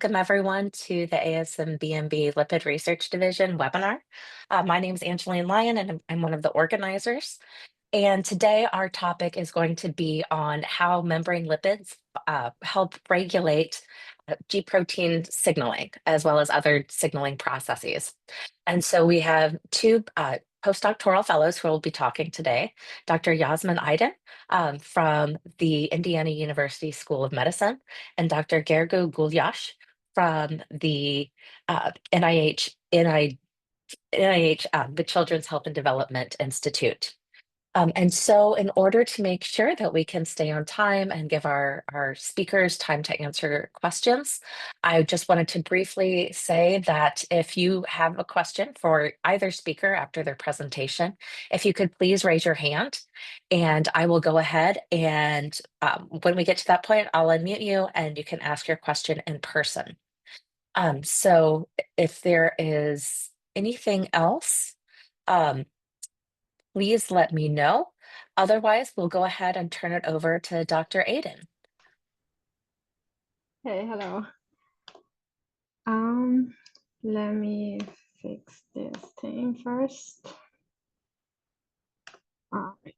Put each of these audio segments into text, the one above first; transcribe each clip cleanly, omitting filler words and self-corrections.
Welcome everyone to the ASMBMB Lipid Research Division webinar. My name is Angeline Lyon and I'm one of the organizers. And today our topic is going to be on how membrane lipids help regulate G protein signaling as well as other signaling processes. And so we have two postdoctoral fellows who will be talking today, Dr. Yasmin Aydin from the Indiana University School of Medicine and Dr. Gergo Gulyas from the NIH, the Children's Health and Development Institute. And so in order to make sure that we can stay on time and give our speakers time to answer questions, I just wanted to briefly say that if you have a question for either speaker after their presentation, if you could please raise your hand and I will go ahead and when we get to that point, I'll unmute you and you can ask your question in person. So if there is anything else, please let me know. Otherwise, we'll go ahead and turn it over to Dr. Aydin. Hey, hello. Let me fix this thing first. All right.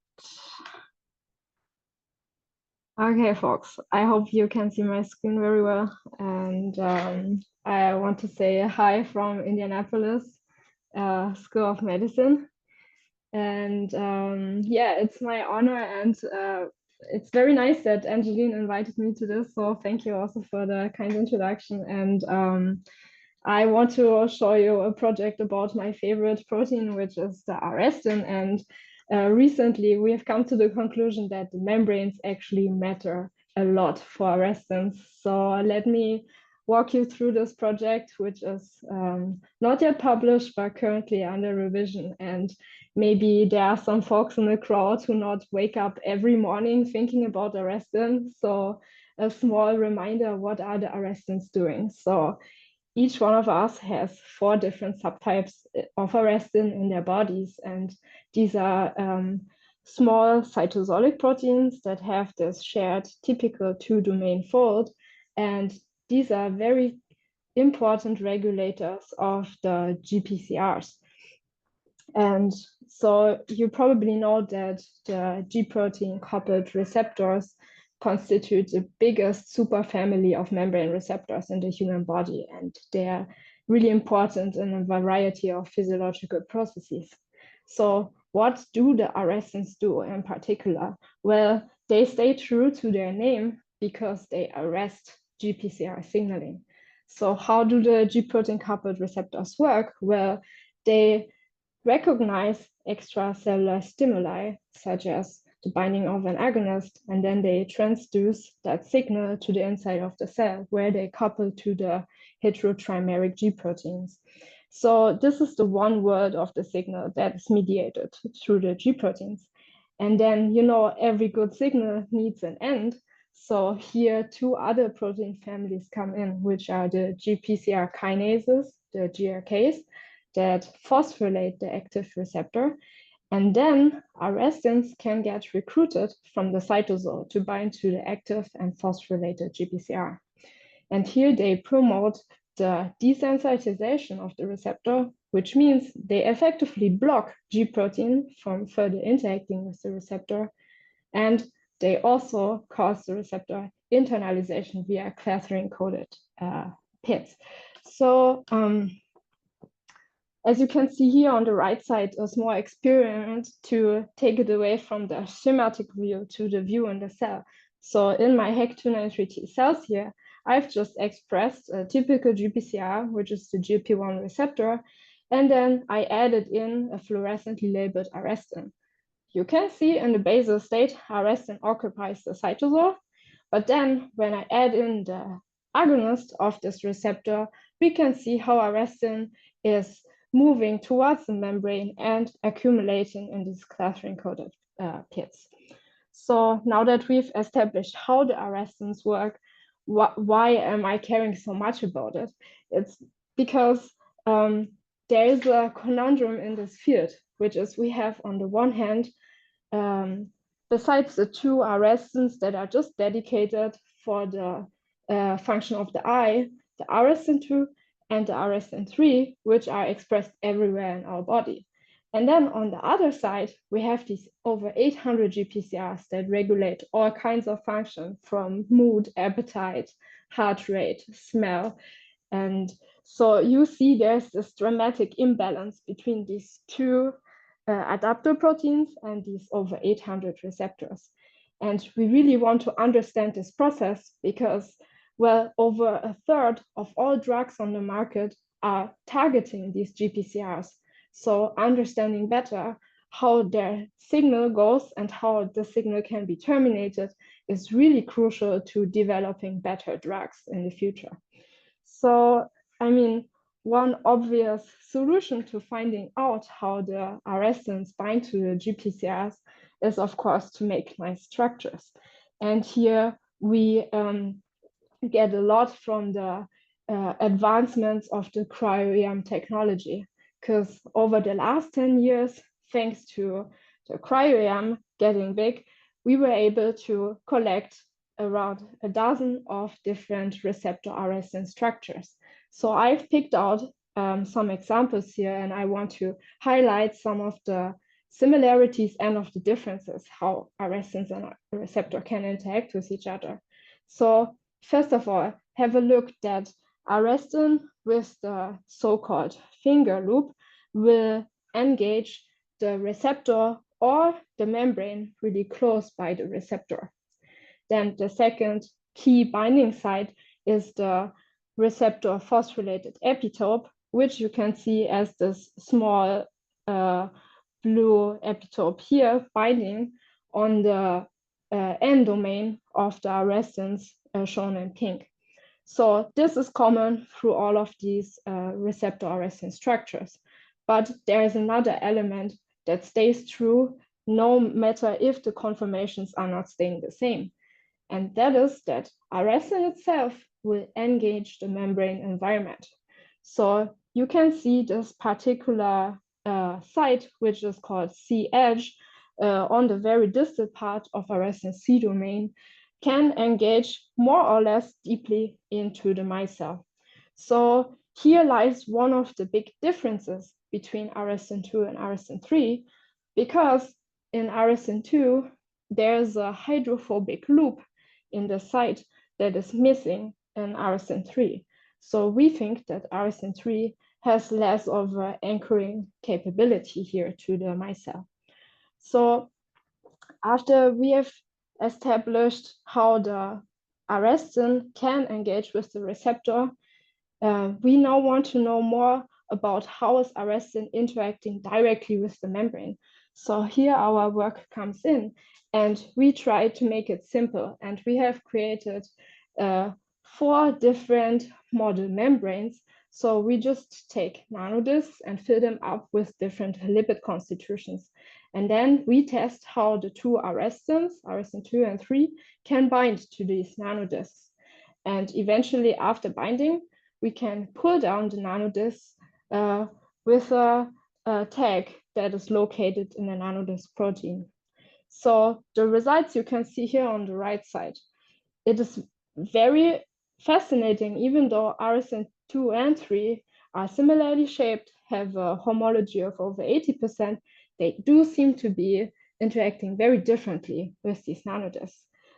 Okay, folks, I hope you can see my screen very well. And I want to say hi from Indianapolis, School of Medicine. And yeah, it's my honor and it's very nice that Angeline invited me to this. So thank you also for the kind introduction. And I want to show you a project about my favorite protein, which is the arrestin. And recently we have come to the conclusion that the membranes actually matter a lot for arrestins. So let me walk you through this project, which is not yet published, but currently under revision. And maybe there are some folks in the crowd who not wake up every morning thinking about arrestin. So a small reminder, what are the arrestins doing? So each one of us has 4 different subtypes of arrestin in their bodies. And these are small cytosolic proteins that have this shared typical 2-domain fold. And these are very important regulators of the GPCRs. And so you probably know that the G protein coupled receptors constitute the biggest superfamily of membrane receptors in the human body, and they are really important in a variety of physiological processes. So what do the arrestins do in particular? Well, they stay true to their name because they arrest GPCR signaling. So how do the G protein coupled receptors work? Well, they recognize extracellular stimuli, such as the binding of an agonist, and then they transduce that signal to the inside of the cell, where they couple to the heterotrimeric G proteins. So this is the one world of the signal that is mediated through the G proteins. And then, you know, every good signal needs an end. So here 2 other protein families come in, which are the GPCR kinases, the GRKs, that phosphorylate the active receptor. And then arrestins can get recruited from the cytosol to bind to the active and phosphorylated GPCR. And here they promote the desensitization of the receptor, which means they effectively block G protein from further interacting with the receptor. And they also cause the receptor internalization via clathrin-coated pits. So as you can see here on the right side, a small experiment to take it away from the schematic view to the view in the cell. So in my HEC293T cells here, I've just expressed a typical GPCR, which is the GLP-1 receptor, and then I added in a fluorescently labeled arrestin. You can see in the basal state, arrestin occupies the cytosol, but then when I add in the agonist of this receptor, we can see how arrestin is moving towards the membrane and accumulating in these clathrin-coated pits. So now that we've established how the arrestins work, why am I caring so much about it? It's because there is a conundrum in this field, which is we have on the one hand, besides the 2 arrestins that are just dedicated for the function of the eye, the RSN2 and the RSN3, which are expressed everywhere in our body. And then on the other side, we have these over 800 GPCRs that regulate all kinds of functions from mood, appetite, heart rate, smell. And so you see there's this dramatic imbalance between these two adapter proteins and these over 800 receptors. And we really want to understand this process because, well, over a third of all drugs on the market are targeting these GPCRs. So understanding better how their signal goes and how the signal can be terminated is really crucial to developing better drugs in the future. So, I mean, one obvious solution to finding out how the RSNs bind to the GPCRs is, of course, to make nice structures. And here we get a lot from the advancements of the cryo-EM technology, because over the last 10 years, thanks to the cryo-EM getting big, we were able to collect around a dozen of different receptor RSN structures. So I've picked out some examples here, and I want to highlight some of the similarities and of the differences, how RSNs and a receptor can interact with each other. So first of all, have a look that arrestin with the so-called finger loop will engage the receptor or the membrane really close by the receptor. Then the second key binding site is the receptor phosphorylated epitope, which you can see as this small blue epitope here binding on the end domain of the arrestins shown in pink. So this is common through all of these receptor arrestin structures. But there is another element that stays true no matter if the conformations are not staying the same. And that is that arrestin itself will engage the membrane environment. So you can see this particular site, which is called C edge, on the very distal part of arrestin C domain, can engage more or less deeply into the micelle. So here lies one of the big differences between RSN2 and RSN3, because in RSN2, there's a hydrophobic loop in the site that is missing in RSN3. So we think that RSN3 has less of an anchoring capability here to the micelle. So after we have established how the arrestin can engage with the receptor, we now want to know more about how is arrestin interacting directly with the membrane. So here our work comes in, and we try to make it simple. And we have created 4 different model membranes. So we just take nanodiscs and fill them up with different lipid constitutions. And then we test how the 2 arrestins, RSN2 and 3, can bind to these nanodiscs. And eventually, after binding, we can pull down the nanodiscs with a tag that is located in the nanodisc protein. So the results you can see here on the right side. It is very fascinating, even though RSN2 and 3 are similarly shaped, have a homology of over 80%, they do seem to be interacting very differently with these nanodiscs.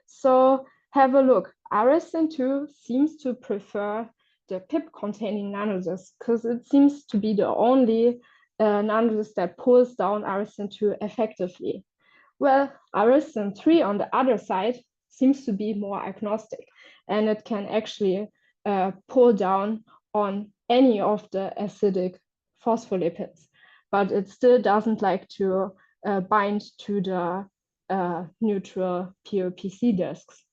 So have a look. RSN2 seems to prefer the PIP-containing nanodisc because it seems to be the only nanodisc that pulls down RSN2 effectively. Well, RSN3 on the other side seems to be more agnostic, and it can actually pull down on any of the acidic phospholipids, but it still doesn't like to bind to the neutral POPC discs.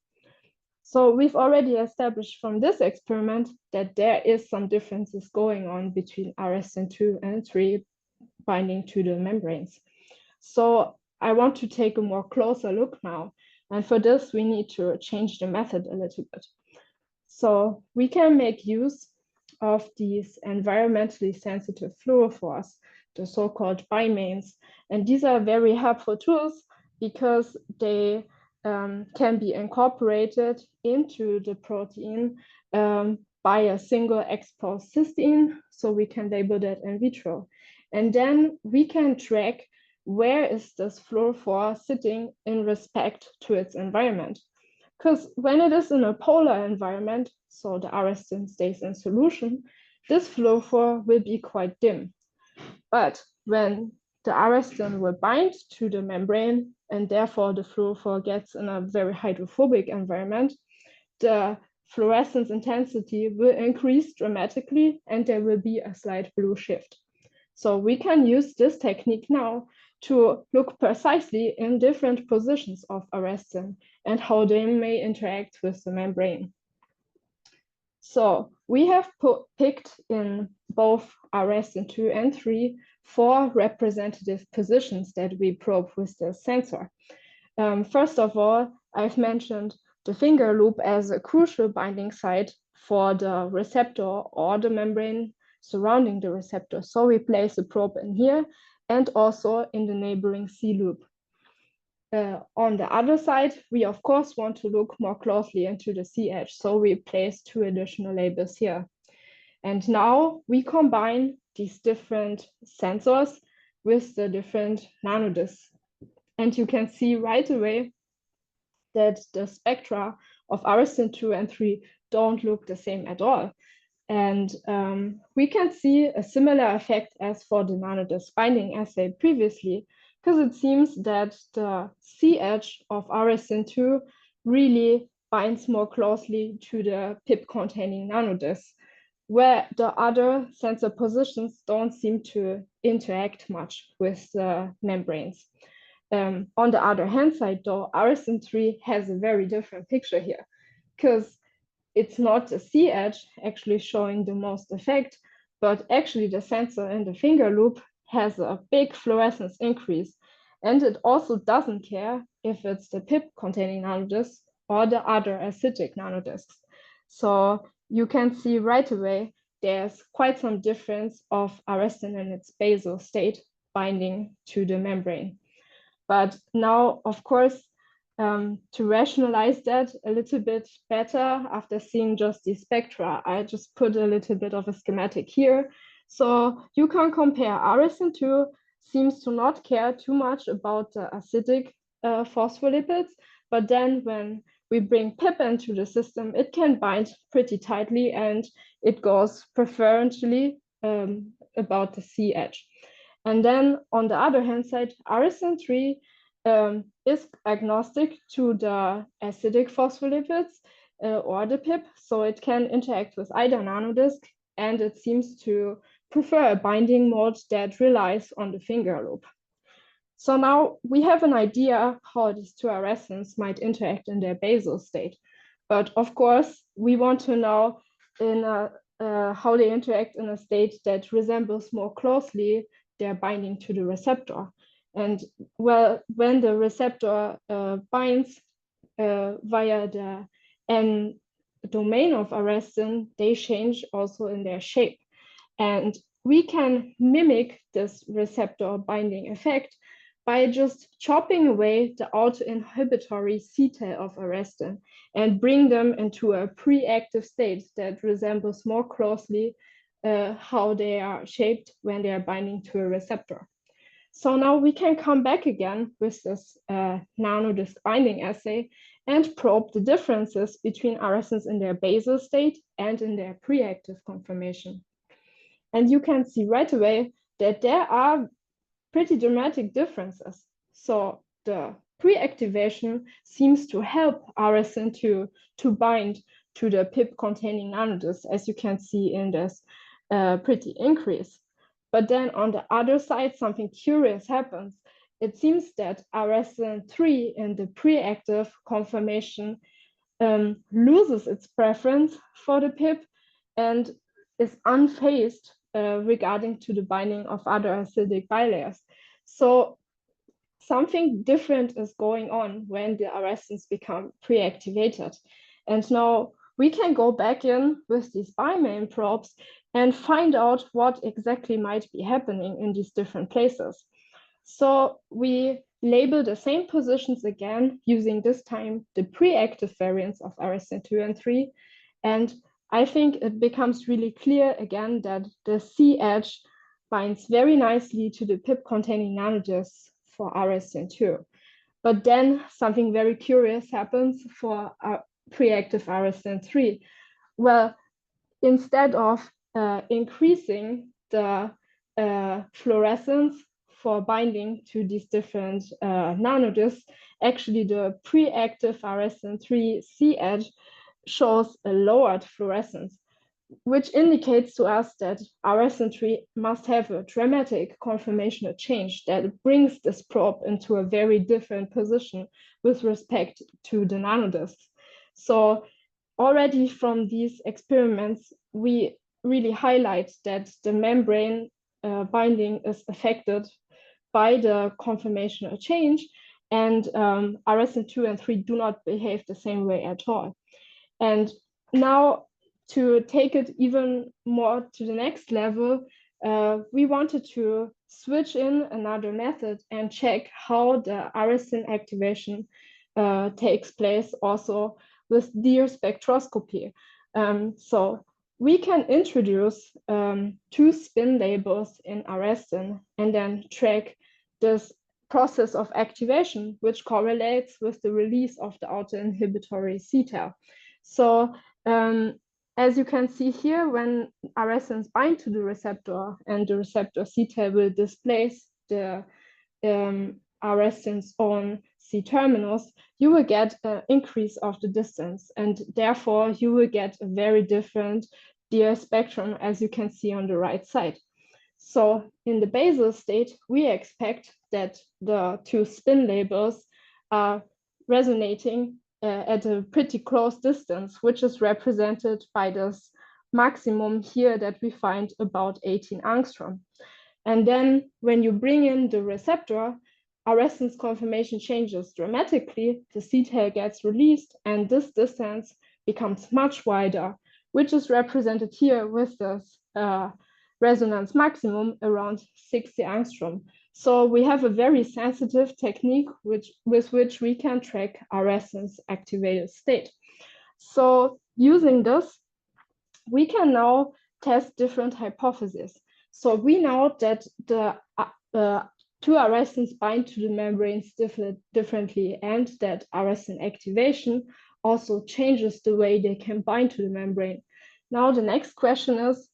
So we've already established from this experiment that there is some differences going on between RSN2 and 3 binding to the membranes. So I want to take a more closer look now. And for this, we need to change the method a little bit. So we can make use of these environmentally sensitive fluorophores, the so-called bimains. And these are very helpful tools because they can be incorporated into the protein by a single exposed cysteine, so we can label that in vitro. And then we can track where is this fluorophore sitting in respect to its environment. Because when it is in a polar environment, so the arrestin stays in solution, this fluorophore will be quite dim. But when the arrestin will bind to the membrane, and therefore the fluorophore gets in a very hydrophobic environment, the fluorescence intensity will increase dramatically and there will be a slight blue shift. So we can use this technique now to look precisely in different positions of arrestin and how they may interact with the membrane. So we have picked in both arrestin 2 and 3 4 representative positions that we probe with the sensor. First of all, I've mentioned the finger loop as a crucial binding site for the receptor or the membrane surrounding the receptor. So we place a probe in here and also in the neighboring C loop. On the other side, we of course want to look more closely into the C edge. So we place 2 additional labels here. And now we combine these different sensors with the different nanodiscs. And you can see right away that the spectra of arrestin 2 and 3 don't look the same at all. And we can see a similar effect as for the nanodisc binding assay previously, because it seems that the C edge of arrestin 2 really binds more closely to the PIP-containing nanodiscs, where the other sensor positions don't seem to interact much with the membranes. On the other hand side, though, arrestin 3 has a very different picture here, because it's not the C edge actually showing the most effect, but actually the sensor in the finger loop has a big fluorescence increase. And it also doesn't care if it's the PIP-containing nanodiscs or the other acidic nanodiscs. So you can see right away there's quite some difference of arrestin in its basal state binding to the membrane. But now, of course, to rationalize that a little bit better after seeing just the spectra, I just put a little bit of a schematic here. So you can compare arrestin 2 seems to not care too much about the acidic phospholipids, but then when we bring PIP into the system, it can bind pretty tightly and it goes preferentially about the C edge. And then on the other hand side, arrestin 3 is agnostic to the acidic phospholipids or the PIP, so it can interact with either nanodisc, and it seems to prefer a binding mode that relies on the finger loop. So now we have an idea how these 2 arrestins might interact in their basal state. But of course, we want to know in how they interact in a state that resembles more closely their binding to the receptor. And well, when the receptor binds via the N domain of arrestin, they change also in their shape. And we can mimic this receptor binding effect by just chopping away the autoinhibitory C tail of arrestin and bring them into a pre-active state that resembles more closely how they are shaped when they are binding to a receptor. So now we can come back again with this nanodisc binding assay and probe the differences between arrestins in their basal state and in their pre-active conformation. And you can see right away that there are pretty dramatic differences. So the pre-activation seems to help arrestin to bind to the PIP-containing nanodiscs, as you can see in this pretty increase. But then on the other side, something curious happens. It seems that arrestin 3 in the pre-active conformation loses its preference for the PIP and is unfazed regarding to the binding of other acidic bilayers. So something different is going on when the arrestins become pre-activated. And now we can go back in with these bimain probes and find out what exactly might be happening in these different places. So we label the same positions again, using this time the pre-active variants of arrestin 2 and 3. And I think it becomes really clear again that the C edge binds very nicely to the PIP-containing nanodiscs for RSN2. But then something very curious happens for pre-active RSN3. Well, instead of increasing the fluorescence for binding to these different nanodiscs, actually the pre-active RSN3 C edge shows a lowered fluorescence, which indicates to us that RSN3 must have a dramatic conformational change that brings this probe into a very different position with respect to the nanodiscs. So already from these experiments, we really highlight that the membrane binding is affected by the conformational change, and RSN2 and 3 do not behave the same way at all. And now, to take it even more to the next level, we wanted to switch in another method and check how the RSN activation takes place also with deer spectroscopy. So we can introduce 2 spin labels in RSN and then track this process of activation, which correlates with the release of the autoinhibitory C-tail. So as you can see here, when RSNs bind to the receptor and the receptor C-tail will displace the RSN's own C-terminus, you will get an increase of the distance, and therefore you will get a very different DR spectrum, as you can see on the right side. So in the basal state, we expect that the 2 spin labels are resonating at a pretty close distance, which is represented by this maximum here that we find about 18 angstrom. And then when you bring in the receptor, RSN's conformation changes dramatically, the C-tail gets released, and this distance becomes much wider, which is represented here with this resonance maximum around 60 angstrom. So we have a very sensitive technique with which we can track RSN's activated state. So using this, we can now test different hypotheses. So we know that the 2 RSNs bind to the membranes differently, and that RSN activation also changes the way they can bind to the membrane. Now the next question is,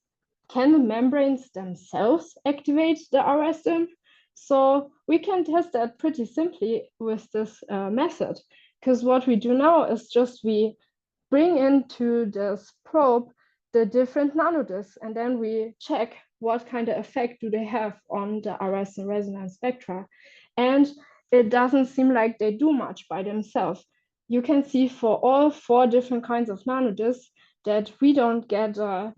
can the membranes themselves activate the RSN? So we can test that pretty simply with this method, because what we do now is just we bring into this probe the different nanodiscs, and then we check what kind of effect do they have on the RSN resonance spectra. And it doesn't seem like they do much by themselves. You can see for all 4 different kinds of nanodiscs that we don't get a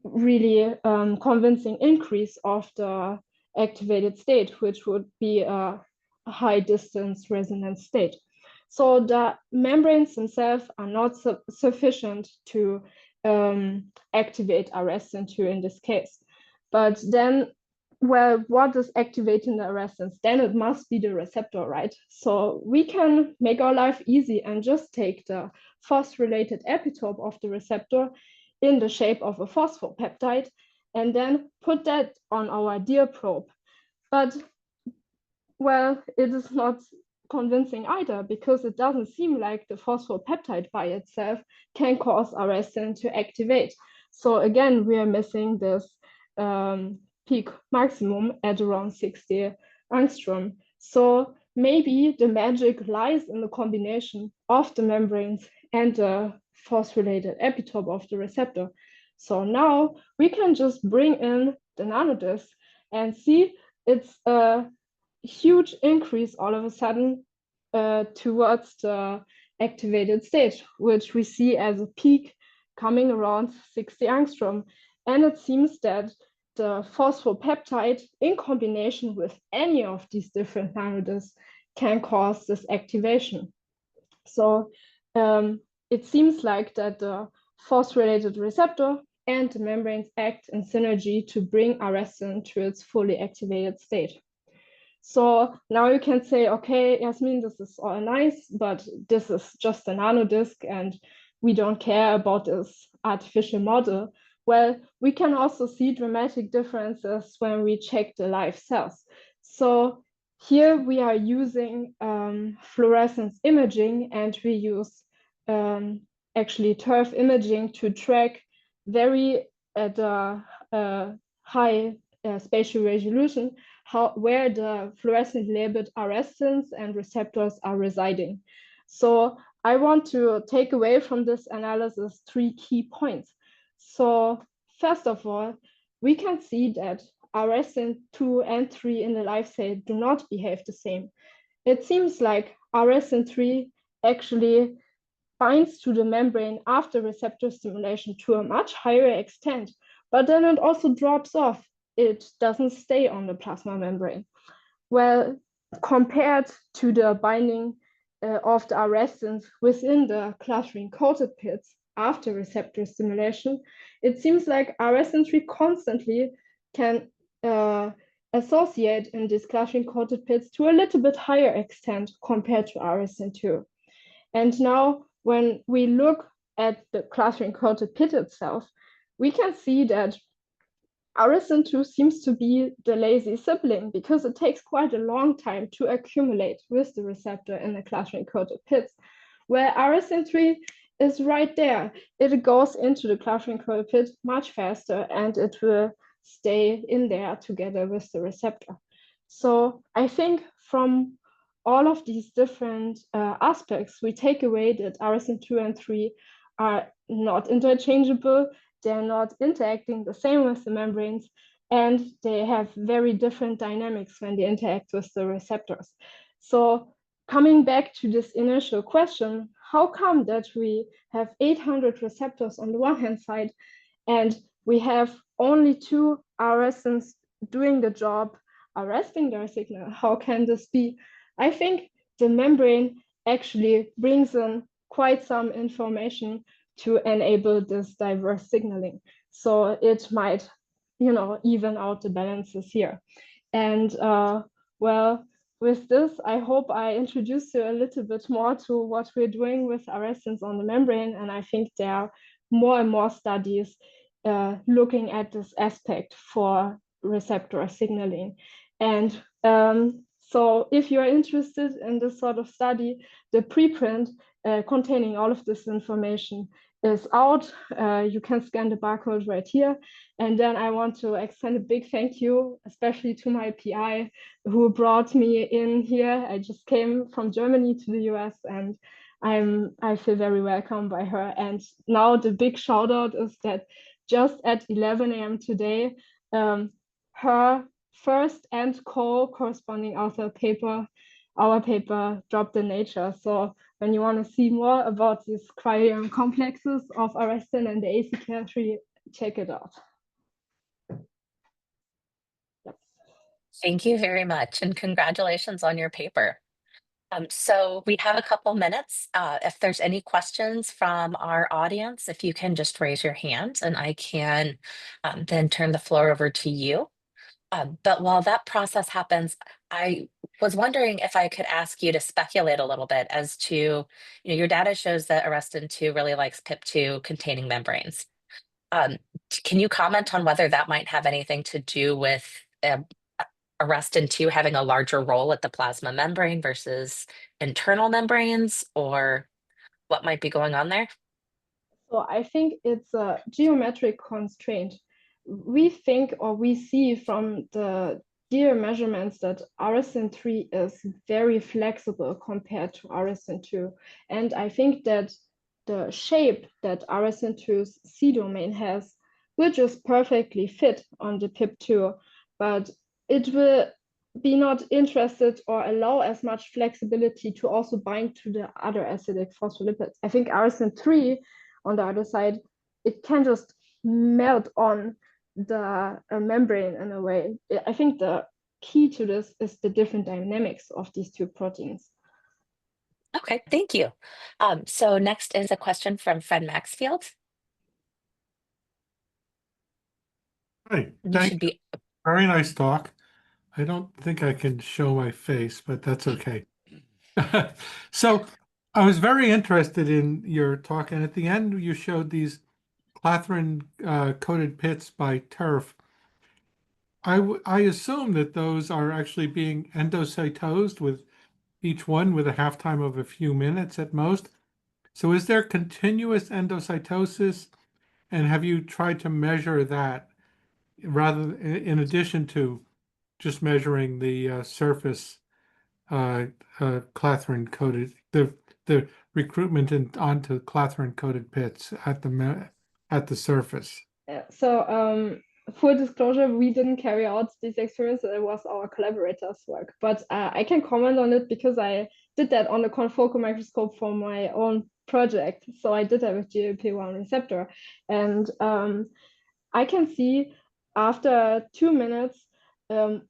really convincing increase of the activated state, which would be a high distance resonance state. So the membranes themselves are not sufficient to activate RSN2 in this case. But then, well, what is activating the RSNs? Then it must be the receptor, right? So we can make our life easy and just take the phosphorylated epitope of the receptor in the shape of a phosphopeptide and then put that on our deer probe. But, well, it is not convincing either, because it doesn't seem like the phosphopeptide by itself can cause RSN to activate. So again, we are missing this peak maximum at around 60 angstrom. So maybe the magic lies in the combination of the membranes and the phosphorylated epitope of the receptor. So now we can just bring in the nanodisc and see it's a huge increase all of a sudden towards the activated state, which we see as a peak coming around 60 angstrom. And it seems that the phosphopeptide in combination with any of these different nanodiscs can cause this activation. So it seems like that the phosphorylated receptor and the membranes act in synergy to bring RSN to its fully activated state. So now you can say, okay, Yasmin, this is all nice, but this is just a nanodisc and we don't care about this artificial model. Well, we can also see dramatic differences when we check the live cells. So here we are using fluorescence imaging, and we use actually turf imaging to track very at a high spatial resolution where the fluorescent labeled arrestants and receptors are residing. So I want to take away from this analysis 3 key points. So first of all, we can see that arrestin 2 and 3 in the live cell do not behave the same. It seems like arrestin 3 actually binds to the membrane after receptor stimulation to a much higher extent, but then it also drops off. It doesn't stay on the plasma membrane. Well, compared to the binding of the arrestants within the clustering-coated pits after receptor stimulation, it seems like arrestin 3 constantly can associate in these clustering-coated pits to a little bit higher extent compared to arrestin 2. And now when we look at the clustering-coated pit itself, we can see that arrestin 2 seems to be the lazy sibling because it takes quite a long time to accumulate with the receptor in the clustering-coated pits, where arrestin 3 is right there. It goes into the clustering-coated pit much faster, and it will stay in there together with the receptor. So I think from all of these different aspects, we take away that arrestin 2 and 3 are not interchangeable, they're not interacting the same with the membranes, and they have very different dynamics when they interact with the receptors. So coming back to this initial question, how come that we have 800 receptors on the one hand side, and we have only 2 arrestants doing the job, arresting their signal? How can this be? I think the membrane actually brings in quite some information to enable this diverse signaling. So it might, even out the balances here. And well, with this, I hope I introduced you a little bit more to what we're doing with arrestants on the membrane. And I think there are more and more studies looking at this aspect for receptor signaling. And so if you're interested in this sort of study, the preprint containing all of this information is out. You can scan the barcode right here. And then I want to extend a big thank you, especially to my PI who brought me in here. I just came from Germany to the US, and I feel very welcome by her. And now the big shout out is that just at 11 a.m. today, her first and co-corresponding author paper, our paper, dropped in Nature. So when you want to see more about these cryo complexes of arrestin and the ACKR3, check it out. Yes. Thank you very much, and congratulations on your paper. So we have a couple minutes. If there's any questions from our audience, if you can just raise your hand and I can then turn the floor over to you. But while that process happens, I was wondering if I could ask you to speculate a little bit as to, your data shows that arrestin 2 really likes PIP2 containing membranes. Can you comment on whether that might have anything to do with arrestin 2 having a larger role at the plasma membrane versus internal membranes, or what might be going on there? So I think it's a geometric constraint. We think, or we see from the deer measurements, that arrestin 3 is very flexible compared to arrestin 2. And I think that the shape that arrestin 2's C domain has will just perfectly fit on the PIP2, but it will be not interested or allow as much flexibility to also bind to the other acidic phospholipids. I think arrestin 3, on the other side, it can just melt on the membrane in a way. I think the key to this is the different dynamics of these 2 proteins. Okay, thank you. So next is a question from Fred Maxfield. Hi, You should be. very nice talk. I don't think I can show my face, but that's okay. So I was very interested in your talk, and at the end you showed these clathrin coated pits by turf. I assume that those are actually being endocytosed with each one with a half-time of a few minutes at most. So is there continuous endocytosis, and have you tried to measure that rather in addition to just measuring the surface clathrin coated the recruitment onto clathrin coated pits at the surface? So full disclosure, we didn't carry out these experiments. It was our collaborators' work. But I can comment on it because I did that on the confocal microscope for my own project. So I did that with GLP-1 receptor. And I can see after 2 minutes,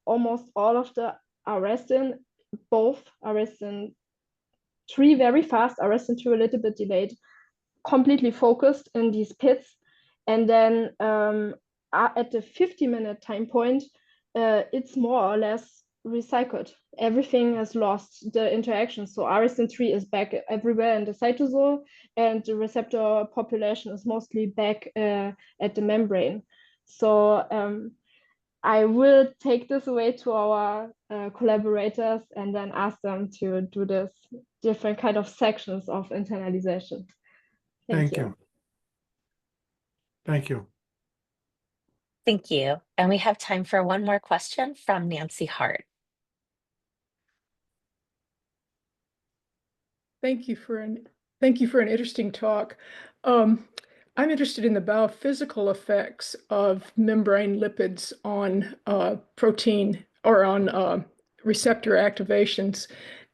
almost all of the arrestin, both arrestin 3 very fast, arrestin 2 a little bit delayed, completely focused in these pits. And then at the 50-minute time point, it's more or less recycled. Everything has lost the interaction. So arrestin 3 is back everywhere in the cytosol, and the receptor population is mostly back at the membrane. So I will take this away to our collaborators and then ask them to do this different kind of sections of internalization. Thank you. Thank you. Thank you. And we have time for one more question from Nancy Hart. Thank you for an interesting talk. I'm interested in the biophysical effects of membrane lipids on protein or on receptor activations.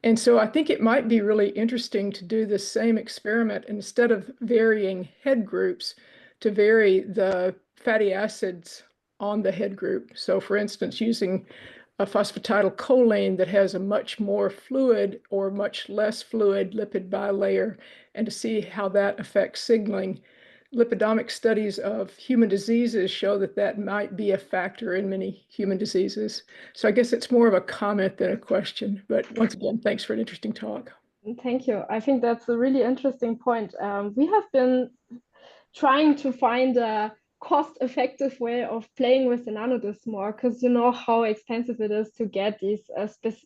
And so I think it might be really interesting to do the same experiment instead of varying head groups, to vary the fatty acids on the head group. So for instance, using a phosphatidylcholine that has a much more fluid or much less fluid lipid bilayer, and to see how that affects signaling. Lipidomic studies of human diseases show that that might be a factor in many human diseases. So I guess it's more of a comment than a question. But once again, thanks for an interesting talk. Thank you. I think that's a really interesting point. We have been trying to find a cost-effective way of playing with the nanodisc more, because you know how expensive it is to get these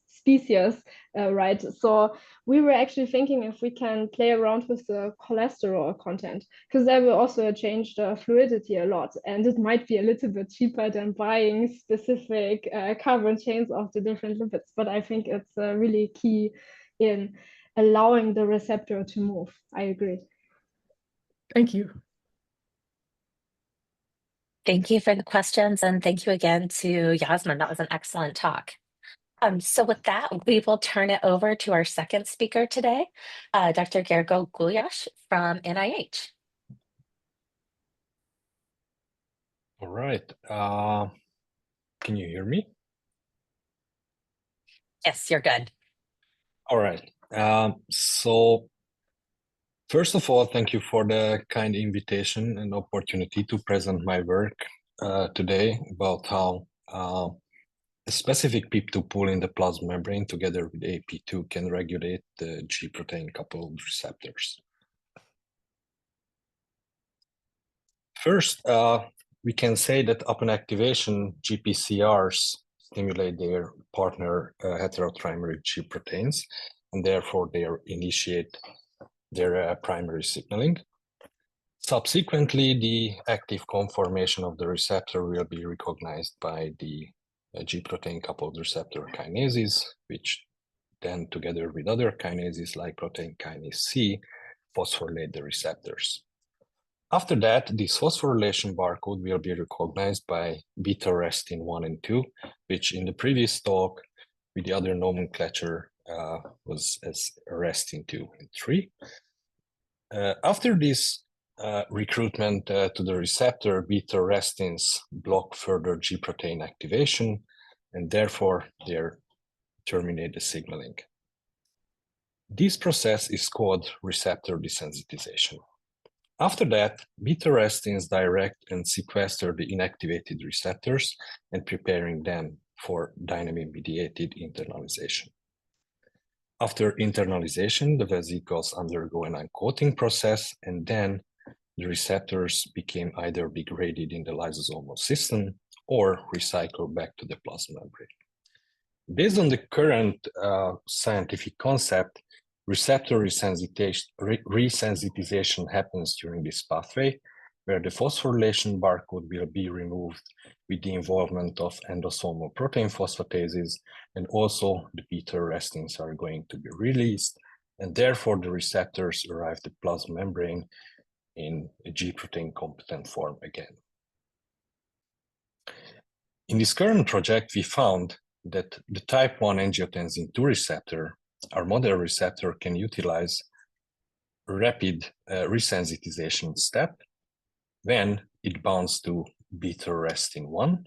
species right. So we were actually thinking if we can play around with the cholesterol content, because that will also change the fluidity a lot, and it might be a little bit cheaper than buying specific carbon chains of the different lipids. But I think it's really key in allowing the receptor to move. I agree. Thank you. Thank you for the questions, and thank you again to Yasmin. That was an excellent talk. So with that, we will turn it over to our second speaker today, Dr. Gergo Gulyas from NIH. All right. Can you hear me? Yes, you're good. All right. So first of all, thank you for the kind invitation and opportunity to present my work today about how a specific PIP2 pool in the plasma membrane together with AP2 can regulate the G protein coupled receptors. First, we can say that upon activation, GPCRs stimulate their partner heterotrimeric G proteins, and therefore they initiate their primary signaling. Subsequently, the active conformation of the receptor will be recognized by the G protein coupled receptor kinases, which then together with other kinases like protein kinase C, phosphorylate the receptors. After that, this phosphorylation barcode will be recognized by beta-arrestin 1 and 2, which in the previous talk with the other nomenclature was as arrestin 2 and 3. After this recruitment to the receptor, beta-arrestins block further G protein activation, and therefore they terminate the signaling. This process is called receptor desensitization. After that, beta-arrestins direct and sequester the inactivated receptors and preparing them for dynamic-mediated internalization. After internalization, the vesicles undergo an uncoating process, and then the receptors became either degraded in the lysosomal system or recycled back to the plasma membrane. Based on the current scientific concept, receptor resensitization happens during this pathway, where the phosphorylation barcode will be removed with the involvement of endosomal protein phosphatases, and also the beta arrestins are going to be released, and therefore the receptors arrive the plasma membrane in a G protein competent form again. In this current project, we found that the type 1 angiotensin II receptor, our model receptor, can utilize a rapid resensitization step when it binds to beta arrestin 1.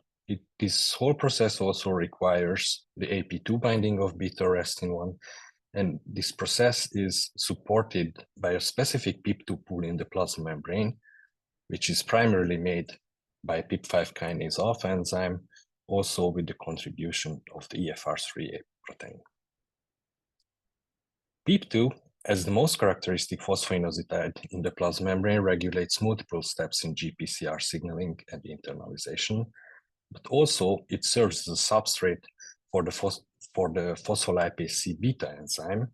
This whole process also requires the AP2 binding of beta arrestin 1, and this process is supported by a specific PIP2 pool in the plasma membrane, which is primarily made by PIP5 kinase off enzyme, also with the contribution of the EFR3A protein. PIP2, as the most characteristic phosphoinositide in the plasma membrane, regulates multiple steps in GPCR signaling and internalization, but also it serves as a substrate for the phospholipase C beta enzyme,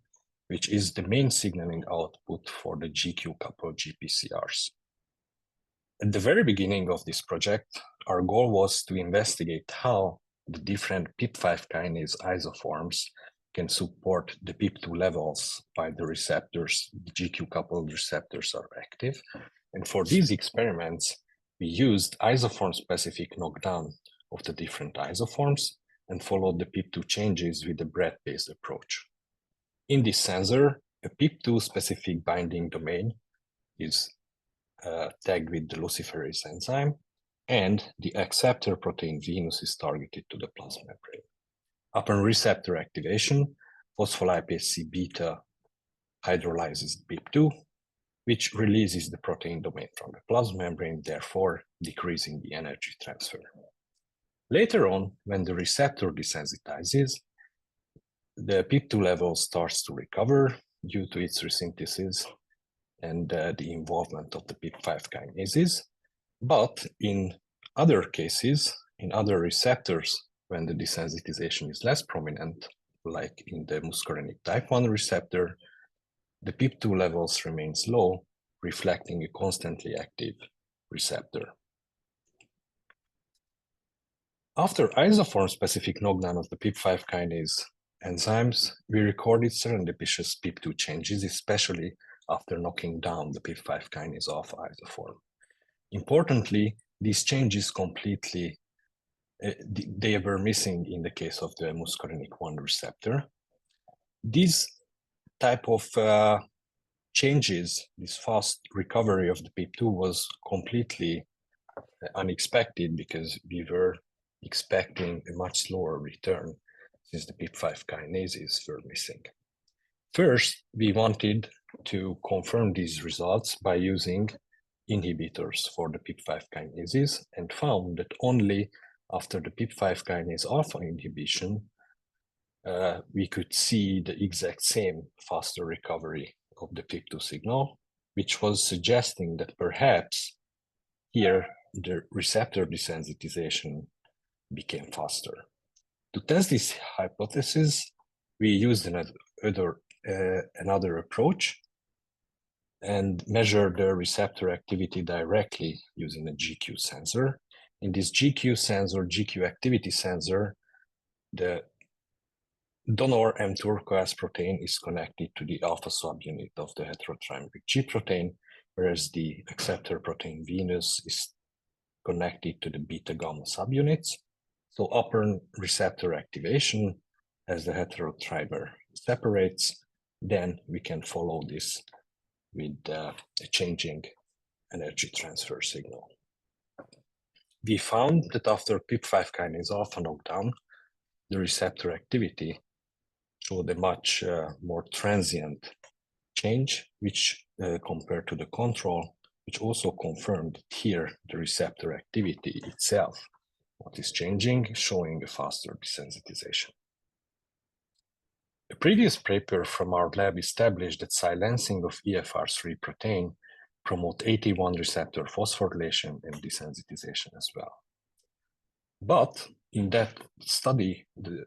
which is the main signaling output for the GQ-coupled GPCRs. At the very beginning of this project, our goal was to investigate how the different PIP5 kinase isoforms can support the PIP2 levels while the receptors, the GQ-coupled receptors, are active. And for these experiments, we used isoform-specific knockdown of the different isoforms and followed the PIP2 changes with the BRET-based approach. In this sensor, a PIP2 specific binding domain is tagged with the luciferase enzyme, and the acceptor protein Venus is targeted to the plasma membrane. Upon receptor activation, phospholipase C beta hydrolyzes PIP2, which releases the protein domain from the plasma membrane, therefore decreasing the energy transfer. Later on, when the receptor desensitizes, the PIP2 level starts to recover due to its resynthesis and the involvement of the PIP5 kinases. But in other cases, in other receptors, when the desensitization is less prominent, like in the muscarinic type 1 receptor, the PIP2 levels remain low, reflecting a constantly active receptor. After isoform-specific knockdown of the PIP5 kinase enzymes, we recorded serendipitous PIP2 changes, especially after knocking down the PIP5 kinase off isoform. Importantly, these changes completely, they were missing in the case of the muscarinic 1 receptor. These type of changes, this fast recovery of the PIP2 was completely unexpected because we were expecting a much slower return since the PIP5 kinases were missing. First, we wanted to confirm these results by using inhibitors for the PIP5 kinases and found that only after the PIP5 kinase alpha inhibition, we could see the exact same faster recovery of the PIP2 signal, which was suggesting that perhaps here the receptor desensitization became faster. To test this hypothesis, we used another approach and measured the receptor activity directly using a GQ sensor. In this GQ sensor, GQ activity sensor, the donor M turquoise protein is connected to the alpha subunit of the heterotrimeric G protein, whereas the acceptor protein Venus is connected to the beta gamma subunits. So upon receptor activation, as the heterotrimer separates, then we can follow this with a changing energy transfer signal. We found that after PIP5 kinase alpha knockdown, the receptor activity showed a much more transient change, which compared to the control, which also confirmed here the receptor activity itself, what is changing, showing a faster desensitization. A previous paper from our lab established that silencing of EFR3 protein promote AT1 receptor phosphorylation and desensitization as well. But in that study, the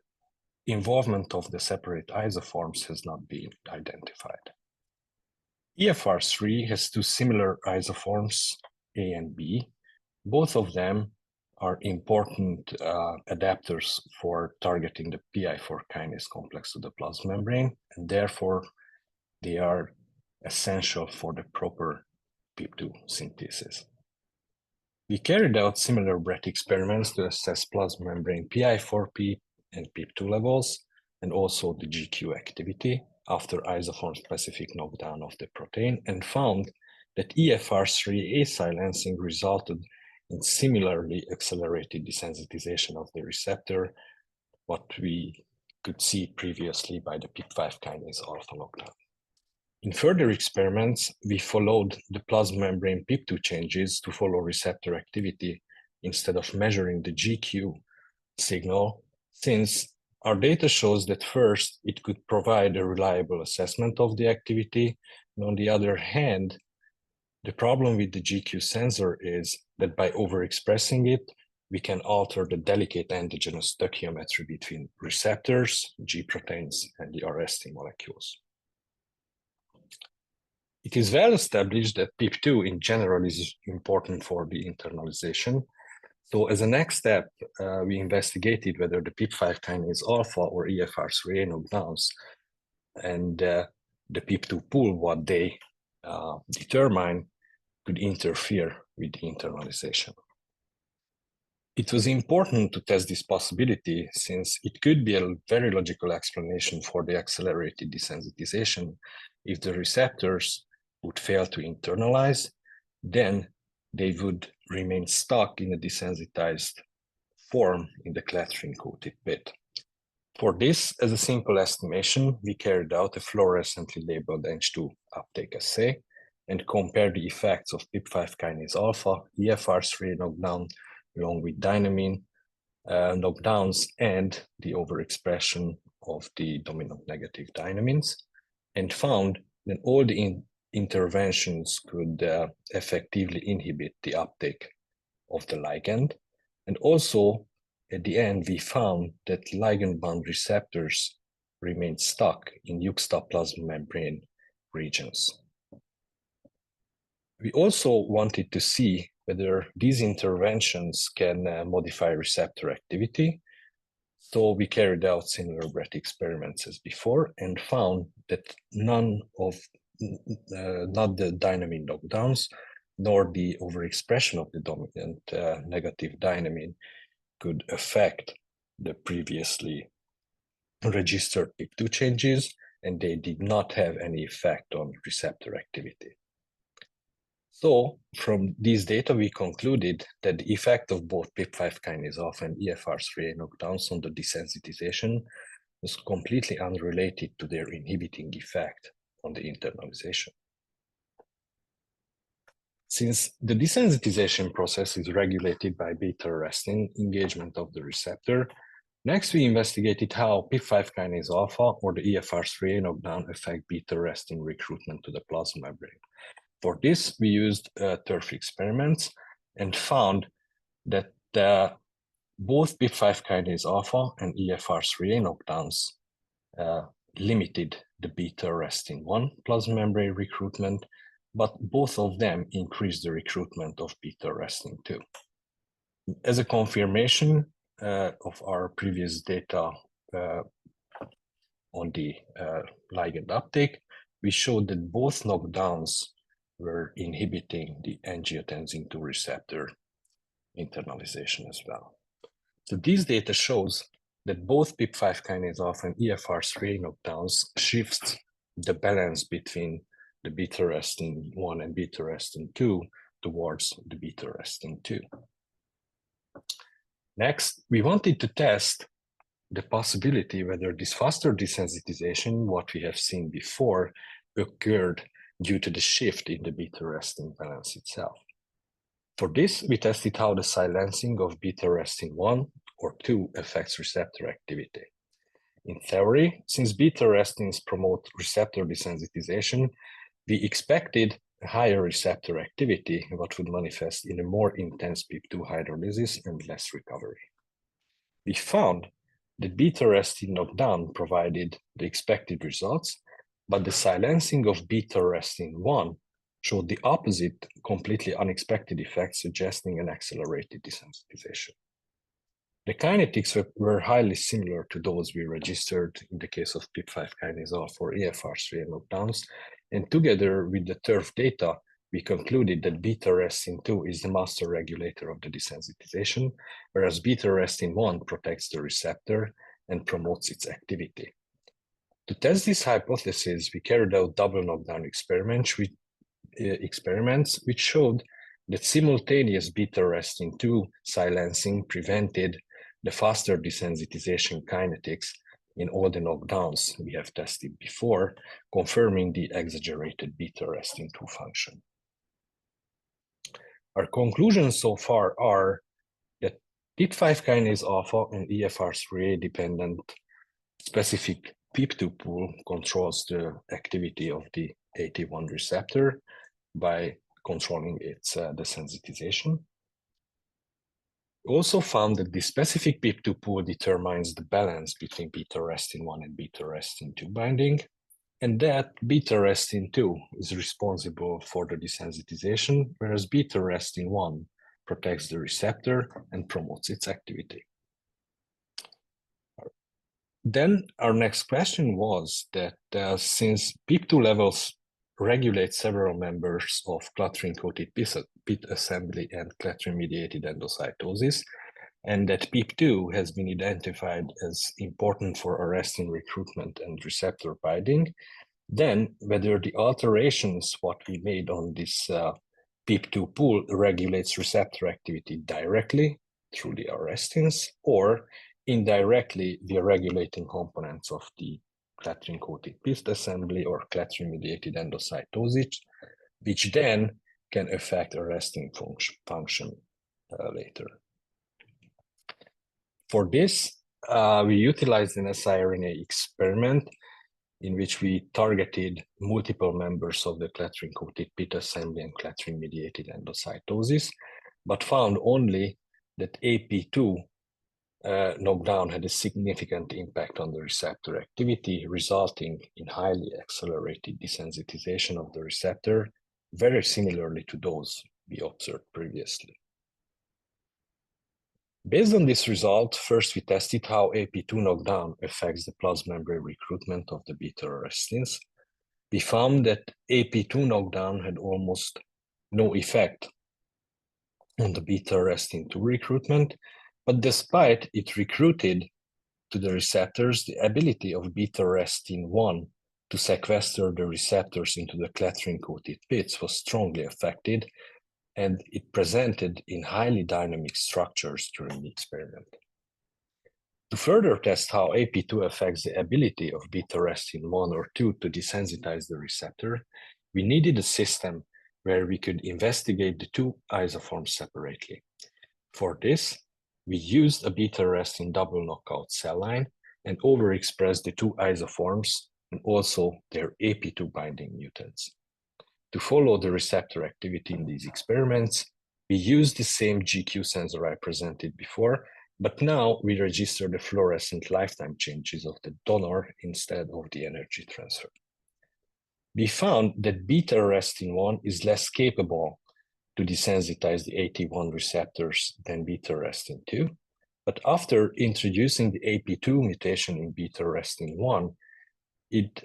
involvement of the separate isoforms has not been identified. EFR3 has two similar isoforms, A and B. Both of them are important adapters for targeting the PI4 kinase complex to the plasma membrane, and therefore they are essential for the proper PIP2 synthesis. We carried out similar BRET experiments to assess plasma membrane PI4P and PIP2 levels, and also the GQ activity after isoform-specific knockdown of the protein, and found that EFR3A silencing resulted in similarly accelerated desensitization of the receptor, what we could see previously by the PIP5 kinase alpha knockdown. In further experiments, we followed the plasma membrane PIP2 changes to follow receptor activity instead of measuring the GQ signal, since our data shows that first, it could provide a reliable assessment of the activity, and on the other hand, the problem with the GQ sensor is that by overexpressing it, we can alter the delicate endogenous stoichiometry between receptors, G proteins, and the RST molecules. It is well established that PIP2 in general is important for the internalization. So as a next step, we investigated whether the PIP5 kinase alpha or EFR3A knockdowns and the PIP2 pool, what they determine, could interfere with the internalization. It was important to test this possibility since it could be a very logical explanation for the accelerated desensitization. If the receptors would fail to internalize, then they would remain stuck in a desensitized form in the clathrin-coated bit. For this, as a simple estimation, we carried out a fluorescently labeled Ang2 uptake assay and compared the effects of PIP5 kinase alpha, EFR3 knockdown, along with dynamine knockdowns and the overexpression of the dominant negative dynamines, and found that all the interventions could effectively inhibit the uptake of the ligand. And also, at the end, we found that ligand-bound receptors remain stuck in juxta plasma membrane regions. We also wanted to see whether these interventions can modify receptor activity. So we carried out similar BRET experiments as before and found that not the dynamine knockdowns, nor the overexpression of the dominant negative dynamine could affect the previously registered PIP2 changes, and they did not have any effect on receptor activity. So from these data, we concluded that the effect of both PIP5 kinase alpha and EFR3A knockdowns on the desensitization was completely unrelated to their inhibiting effect on the internalization. Since the desensitization process is regulated by beta-arrestin engagement of the receptor, next we investigated how PIP5 kinase alpha or the EFR3A knockdown affect beta-arrestin recruitment to the plasma membrane. For this, we used turf experiments and found that both PIP5 kinase alpha and EFR3A knockdowns limited the beta-arrestin 1 plasma membrane recruitment, but both of them increased the recruitment of beta-arrestin 2. As a confirmation of our previous data on the ligand uptake, we showed that both knockdowns were inhibiting the angiotensin II receptor internalization as well. So these data shows that both PIP5 kinase alpha and EFR3 knockdowns shifts the balance between the beta-arrestin 1 and beta-arrestin 2 towards the beta-arrestin 2. Next, we wanted to test the possibility whether this faster desensitization, what we have seen before, occurred due to the shift in the beta-arrestin balance itself. For this, we tested how the silencing of beta-arrestin 1 or 2 affects receptor activity. In theory, since beta-arrestins promote receptor desensitization, we expected a higher receptor activity, what would manifest in a more intense PIP2 hydrolysis and less recovery. We found that beta-arrestin knockdown provided the expected results, but the silencing of beta-arrestin 1 showed the opposite, completely unexpected effect, suggesting an accelerated desensitization. The kinetics were highly similar to those we registered in the case of PIP5 kinase alpha for EFR3 knockdowns, and together with the TURF data, we concluded that beta-arrestin 2 is the master regulator of the desensitization, whereas beta-arrestin 1 protects the receptor and promotes its activity. To test this hypothesis, we carried out double knockdown experiments which showed that simultaneous beta-arrestin 2 silencing prevented the faster desensitization kinetics in all the knockdowns we have tested before, confirming the exaggerated beta-arrestin 2 function. Our conclusions so far are that PIP5 kinase alpha and EFR3A dependent specific PIP2 pool controls the activity of the AT1 receptor by controlling its desensitization. We also found that the specific PIP2 pool determines the balance between beta-arrestin 1 and beta-arrestin 2 binding, and that beta-arrestin 2 is responsible for the desensitization, whereas beta-arrestin 1 protects the receptor and promotes its activity. Then our next question was that since PIP2 levels regulate several members of clathrin-coated pit assembly and clathrin-mediated endocytosis, and that PIP2 has been identified as important for arrestin recruitment and receptor binding, then whether the alterations what we made on this PIP2 pool regulates receptor activity directly through the arrestins or indirectly via regulating components of the clathrin-coated pit assembly or clathrin-mediated endocytosis, which then can affect arrestin function later. For this, we utilized an siRNA experiment in which we targeted multiple members of the clathrin-coated pit assembly and clathrin-mediated endocytosis, but found only that AP2 knockdown had a significant impact on the receptor activity, resulting in highly accelerated desensitization of the receptor, very similarly to those we observed previously. Based on this result, first we tested how AP2 knockdown affects the plasma membrane recruitment of the beta-arrestins. We found that AP2 knockdown had almost no effect on the beta-arrestin 2 recruitment, but despite it recruited to the receptors, the ability of beta-arrestin 1 to sequester the receptors into the clathrin-coated pits was strongly affected, and it presented in highly dynamic structures during the experiment. To further test how AP2 affects the ability of beta-arrestin 1 or 2 to desensitize the receptor, we needed a system where we could investigate the two isoforms separately. For this, we used a beta-arrestin double knockout cell line and overexpressed the two isoforms and also their AP2 binding mutants. To follow the receptor activity in these experiments, we used the same GQ sensor I presented before, but now we register the fluorescent lifetime changes of the donor instead of the energy transfer. We found that beta-arrestin 1 is less capable to desensitize the AT1 receptors than beta-arrestin 2, but after introducing the AP2 mutation in beta-arrestin 1, it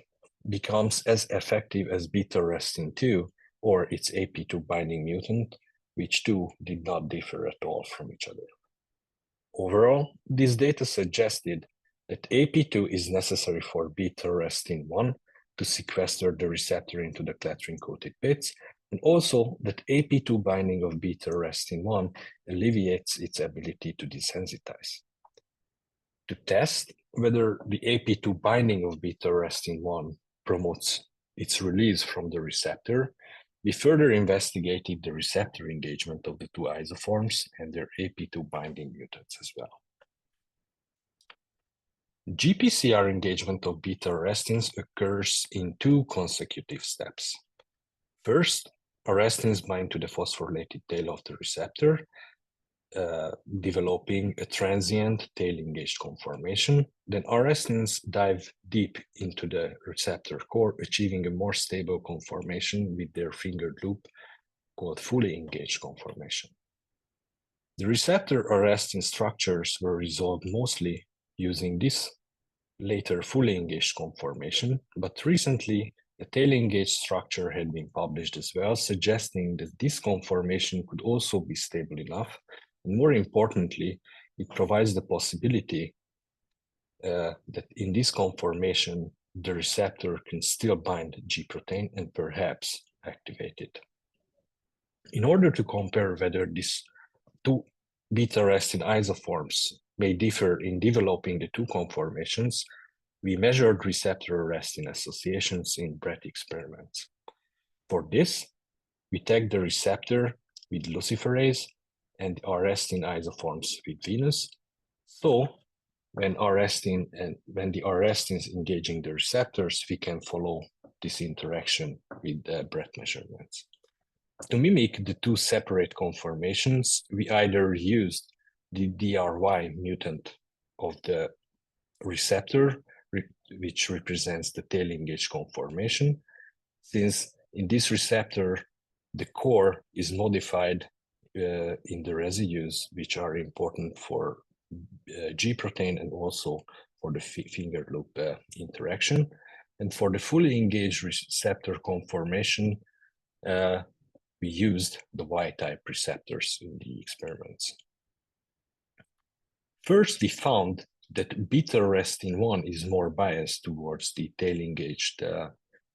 becomes as effective as beta-arrestin 2 or its AP2 binding mutant, which two did not differ at all from each other. Overall, this data suggested that AP2 is necessary for beta-arrestin 1 to sequester the receptor into the clathrin-coated pits, and also that AP2 binding of beta-arrestin 1 alleviates its ability to desensitize. To test whether the AP2 binding of beta-arrestin 1 promotes its release from the receptor, we further investigated the receptor engagement of the two isoforms and their AP2 binding mutants as well. GPCR engagement of beta-arrestins occurs in two consecutive steps. First, arrestins bind to the phosphorylated tail of the receptor, developing a transient tail-engaged conformation. Then arrestins dive deep into the receptor core, achieving a more stable conformation with their fingered loop called fully engaged conformation. The receptor arrestin structures were resolved mostly using this later fully engaged conformation, but recently a tail-engaged structure had been published as well, suggesting that this conformation could also be stable enough. And more importantly, it provides the possibility that in this conformation, the receptor can still bind G protein and perhaps activate it. In order to compare whether these two beta-arrestin isoforms may differ in developing the two conformations, we measured receptor arrestin associations in BRET experiments. For this, we tagged the receptor with luciferase and the arrestin isoforms with Venus. So when the arrestins engaging the receptors, we can follow this interaction with BRET measurements. To mimic the two separate conformations, we either used the DRY mutant of the receptor, which represents the tail-engaged conformation, since in this receptor, the core is modified in the residues, which are important for G protein and also for the finger loop interaction. And for the fully engaged receptor conformation, we used the Y-type receptors in the experiments. First, we found that beta-arrestin 1 is more biased towards the tail-engaged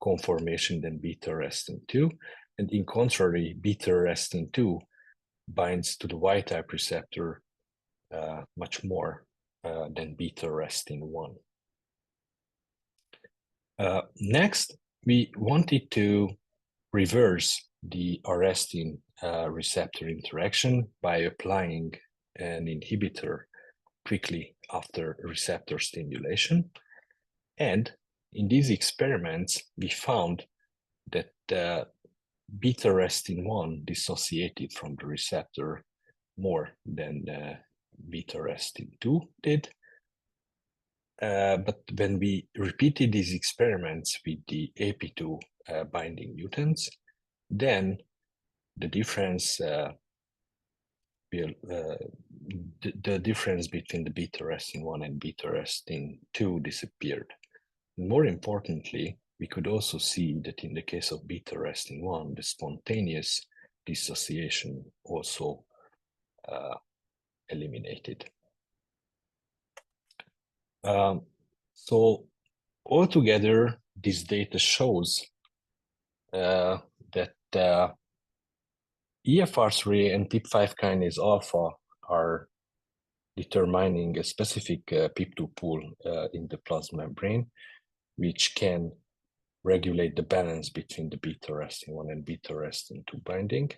conformation than beta-arrestin 2, and in contrary, beta-arrestin 2 binds to the Y-type receptor much more than beta-arrestin 1. Next, we wanted to reverse the arrestin receptor interaction by applying an inhibitor quickly after receptor stimulation. And in these experiments, we found that beta-arrestin 1 dissociated from the receptor more than beta-arrestin 2 did. But when we repeated these experiments with the AP2 binding mutants, then the difference the difference between the beta-arrestin 1 and beta-arrestin 2 disappeared. More importantly, we could also see that in the case of beta-arrestin 1, the spontaneous dissociation also eliminated. So altogether, this data shows that EFR3 and PIP5 kinase alpha are determining a specific PIP2 pool in the plasma membrane, which can regulate the balance between the beta-arrestin 1 and beta-arrestin 2 binding.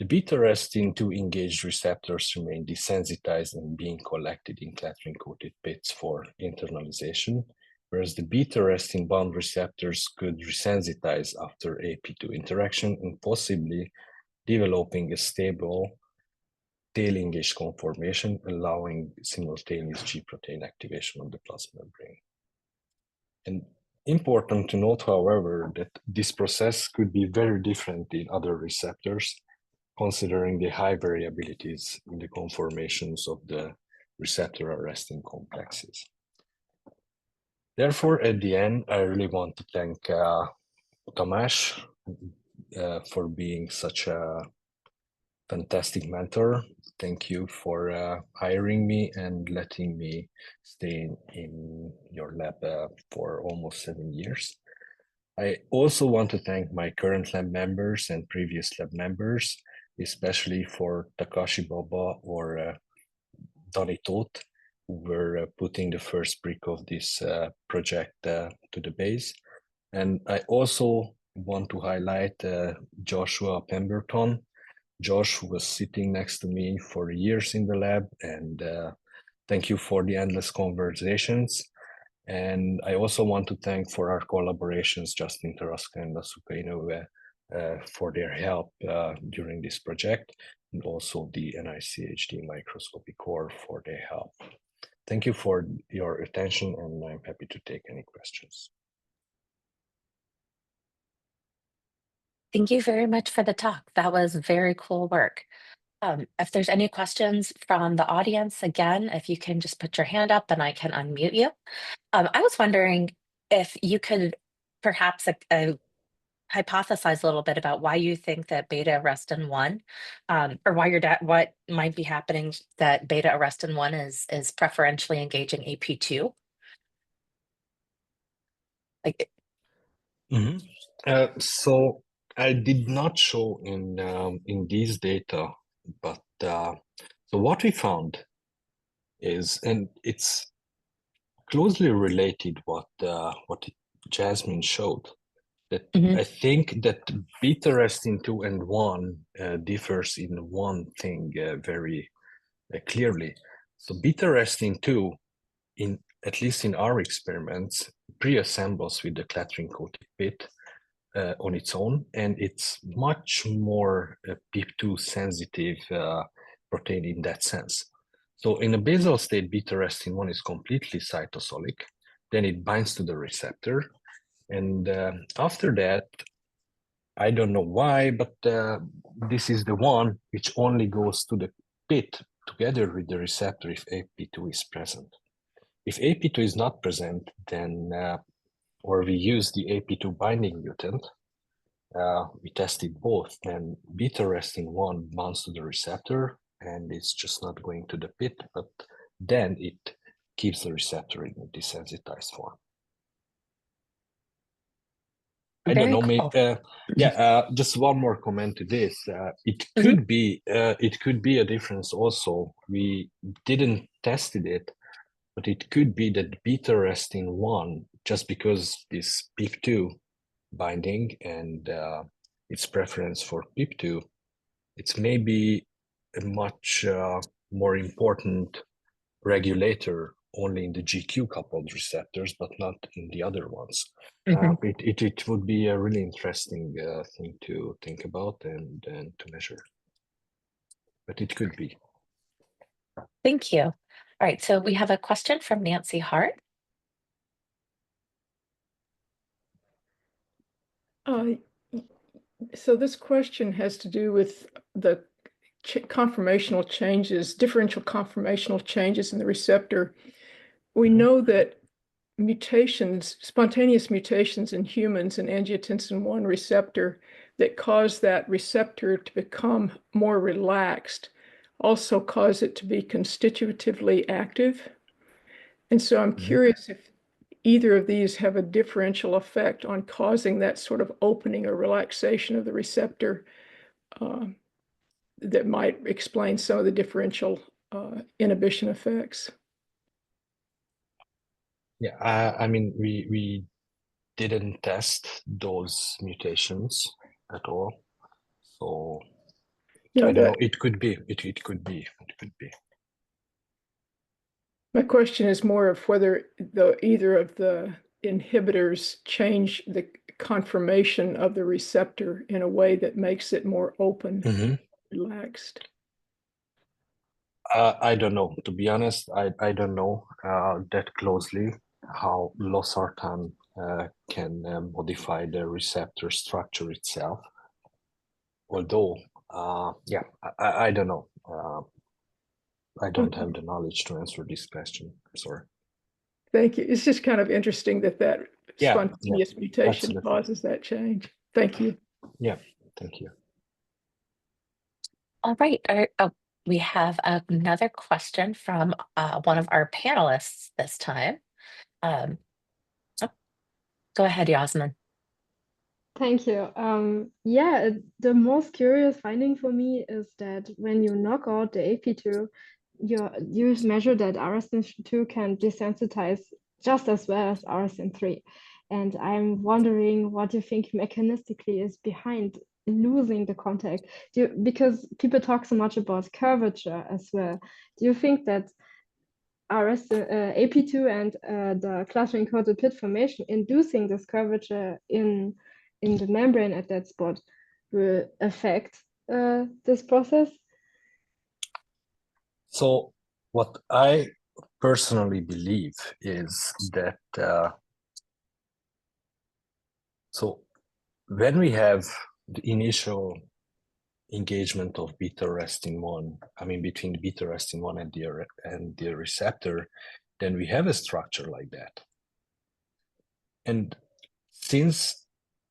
The beta-arrestin 2 engaged receptors remain desensitized and being collected in clathrin-coated pits for internalization, whereas the beta-arrestin bound receptors could resensitize after AP2 interaction and possibly developing a stable tail-engaged conformation, allowing simultaneous G protein activation of the plasma membrane. And important to note, however, that this process could be very different in other receptors, considering the high variabilities in the conformations of the receptor arrestin complexes. Therefore, at the end, I really want to thank Tamás for being such a fantastic mentor. Thank you for hiring me and letting me stay in your lab for almost 7 years. I also want to thank my current lab members and previous lab members, especially for Takashi Baba or Donny Toth, who were putting the first brick of this project to the base. And I also want to highlight Joshua Pemberton. Josh was sitting next to me for years in the lab and Thank you for the endless conversations. And I also want to thank for our collaborations, Justin Taraska and Asuka Inoue, for their help during this project, and also the NICHD Microscopy Core for their help. Thank you for your attention, and I'm happy to take any questions. Thank you very much for the talk. That was very cool work. If there's any questions from the audience, again, if you can just put your hand up and I can unmute you. I was wondering if you could perhaps hypothesize a little bit about why you think that beta-arrestin 1, or what might be happening that beta-arrestin 1 is preferentially engaging AP2. Like, So I did not show in these data, but so what we found is, and it's closely related what Yasmin showed, that I think that beta-arrestin 2 and 1 differs in one thing very clearly. So beta-arrestin 2, at least in our experiments, pre-assembles with the clathrin-coated pit on its own, and it's much more PIP2 sensitive protein in that sense. So in a basal state, beta-arrestin 1 is completely cytosolic, then it binds to the receptor, and after that, I don't know why, but this is the one which only goes to the pit together with the receptor if AP2 is present. If AP2 is not present, then, or we use the AP2 binding mutant, we tested both, and beta-arrestin 1 binds to the receptor, and it's just not going to the pit, but then it keeps the receptor in a desensitized form. I don't know, maybe, just one more comment to this. It could be a difference also. We didn't tested it, but it could be that beta-arrestin 1, just because this PIP2 binding and its preference for PIP2, it's maybe a much more important regulator only in the GQ coupled receptors, but not in the other ones. It would be a really interesting thing to think about and to measure, but it could be. Thank you. All right, so we have a question from Nancy Hart. So this question has to do with the conformational changes, differential conformational changes in the receptor. We know that mutations, spontaneous mutations in humans in angiotensin 1 receptor that cause that receptor to become more relaxed also cause it to be constitutively active. And so I'm curious if either of these have a differential effect on causing that sort of opening or relaxation of the receptor that might explain some of the differential inhibition effects. Yeah, I mean, we didn't test those mutations at all, so I don't know. It could be. It could be. My question is more of whether either of the inhibitors change the conformation of the receptor in a way that makes it more open, relaxed. I don't know. To be honest, I don't know that closely how losartan can modify the receptor structure itself. Although, yeah, I don't know. I don't have the knowledge to answer this question. I'm sorry. Thank you. It's just kind of interesting that spontaneous mutation absolutely causes that change. Thank you. Yeah, thank you. All right. We have another question from one of our panelists this time. Go ahead, Yasmin. Thank you. Yeah, the most curious finding for me is that when you knock out the AP2, you measure that arrestin 2 can desensitize just as well as arrestin 3. And I'm wondering what you think mechanistically is behind losing the contact. Because people talk so much about curvature as well. Do you think that AP2 and the clustering-coated pit formation, inducing this curvature in the membrane at that spot will affect this process? So what I personally believe is that so when we have the initial engagement of beta-arrestin 1, I mean between the beta-arrestin 1 and the receptor, then we have a structure like that. And since,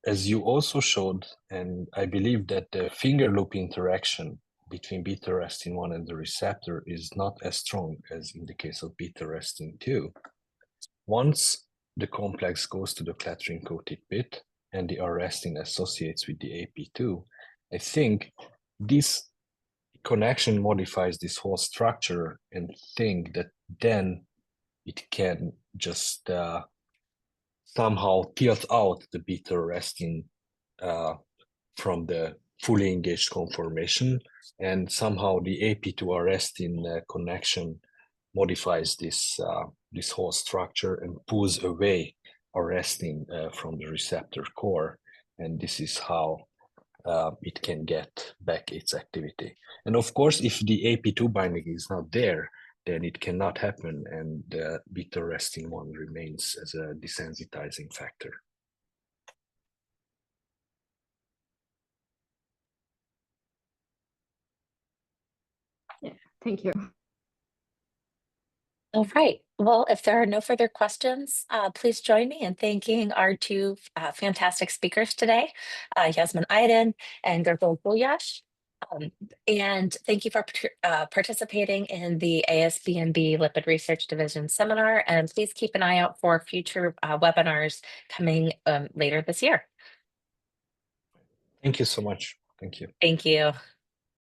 as you also showed, and I believe that the finger loop interaction between beta-arrestin 1 and the receptor is not as strong as in the case of beta-arrestin 2, once the complex goes to the clathrin-coated pit and the arrestin associates with the AP2, I think this connection modifies this whole structure, and think that then it can just somehow tilt out the beta-arrestin from the fully engaged conformation, and somehow the AP2 arrestin connection modifies this this whole structure and pulls away arrestin from the receptor core, and this is how it can get back its activity. And of course, if the AP2 binding is not there, then it cannot happen, and beta-arrestin 1 remains as a desensitizing factor. Yeah, thank you. All right. Well, if there are no further questions, please join me in thanking our two fantastic speakers today, Yasmin Aydin and Gergo Gulyas. And thank you for participating in the ASBNB Lipid Research Division seminar. And please keep an eye out for future webinars coming later this year. Thank you so much. Thank you. Thank you.